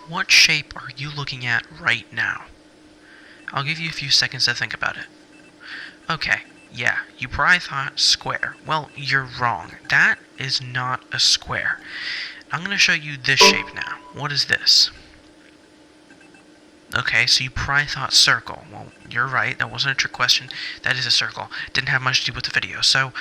What shape are you looking at right now? I'll give you a few seconds to think about it. Okay, yeah, you probably thought square. Well, you're wrong. That is not a square. I'm going to show you this shape now. What is this? Okay, so you probably thought circle. Well, you're right. That wasn't a trick question. That is a circle. Didn't have much to do with the video. So,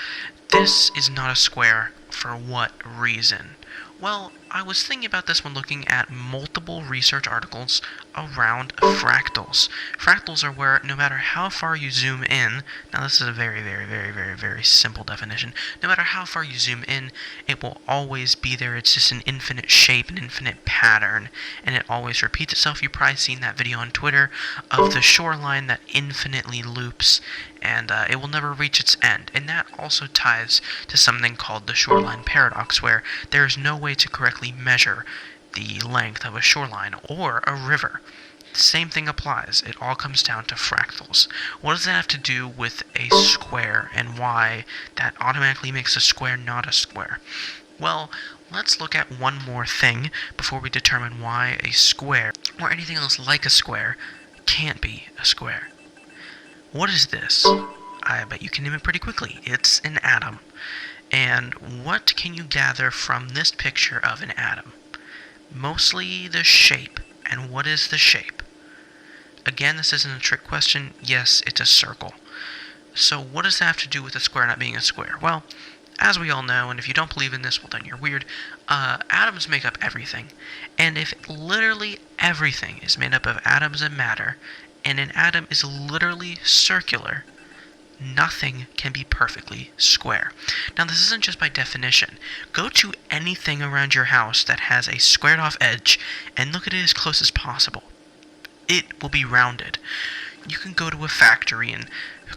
this is not a square for what reason? Well, I was thinking about this when looking at multiple research articles around fractals. Fractals are where no matter how far you zoom in, now this is a very simple definition, no matter how far you zoom in, it will always be there. It's just an infinite shape, an infinite pattern, and it always repeats itself. You've probably seen that video on Twitter of the shoreline that infinitely loops, and it will never reach its end. And that also ties to something called the shoreline paradox, where there is no way to correctly measure the length of a shoreline or a river. The same thing applies. It all comes down to fractals. What does that have to do with a square, and why that automatically makes a square not a square? Well, let's look at one more thing before we determine why a square, or anything else like a square, can't be a square. What is this? I bet you can name it pretty quickly. It's an atom. And what can you gather from this picture of an atom? Mostly the shape. And what is the shape? Again, this isn't a trick question. Yes, it's a circle. So what does that have to do with a square not being a square? Well, as we all know, and if you don't believe in this, well then you're weird, atoms make up everything. And if literally everything is made up of atoms and matter, and an atom is literally circular, nothing can be perfectly square. Now, this isn't just by definition. Go to anything around your house that has a squared off edge and look at it as close as possible. It will be rounded. You can go to a factory and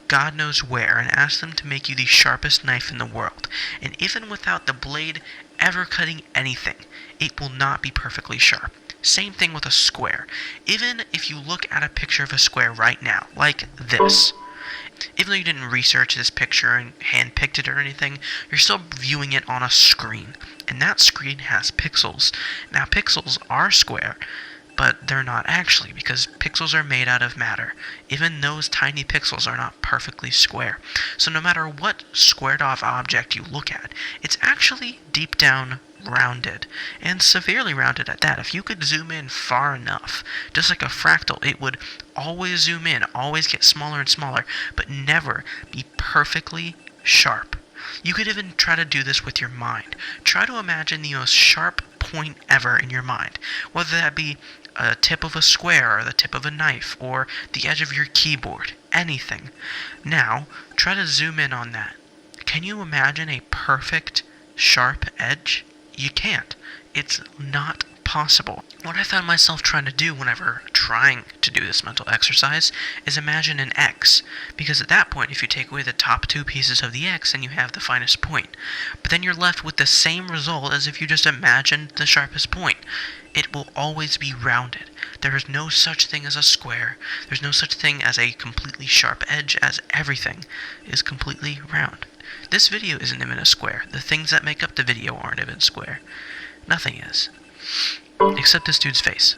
God knows where and ask them to make you the sharpest knife in the world, and even without the blade ever cutting anything, it will not be perfectly sharp. Same thing with a square. Even if you look at a picture of a square right now, like this, even though you didn't research this picture and hand-picked it or anything, you're still viewing it on a screen, and that screen has pixels. Now, pixels are square, but they're not actually, because pixels are made out of matter. Even those tiny pixels are not perfectly square. So no matter what squared off object you look at, it's actually deep down rounded, and severely rounded at that. If you could zoom in far enough, just like a fractal, it would always zoom in, always get smaller and smaller, but never be perfectly sharp. You could even try to do this with your mind. Try to imagine the most sharp point ever in your mind, whether that be a tip of a square, or the tip of a knife, or the edge of your keyboard, anything. Now, try to zoom in on that. Can you imagine a perfect, sharp edge? You can't. It's not possible. What I found myself trying to do whenever trying to do this mental exercise is imagine an X, because at that point, if you take away the top two pieces of the X, then you have the finest point. But then you're left with the same result as if you just imagined the sharpest point. It will always be rounded. There is no such thing as a square. There's no such thing as a completely sharp edge, as everything is completely round. This video isn't even a square. The things that make up the video aren't even square. Nothing is. Except this dude's face.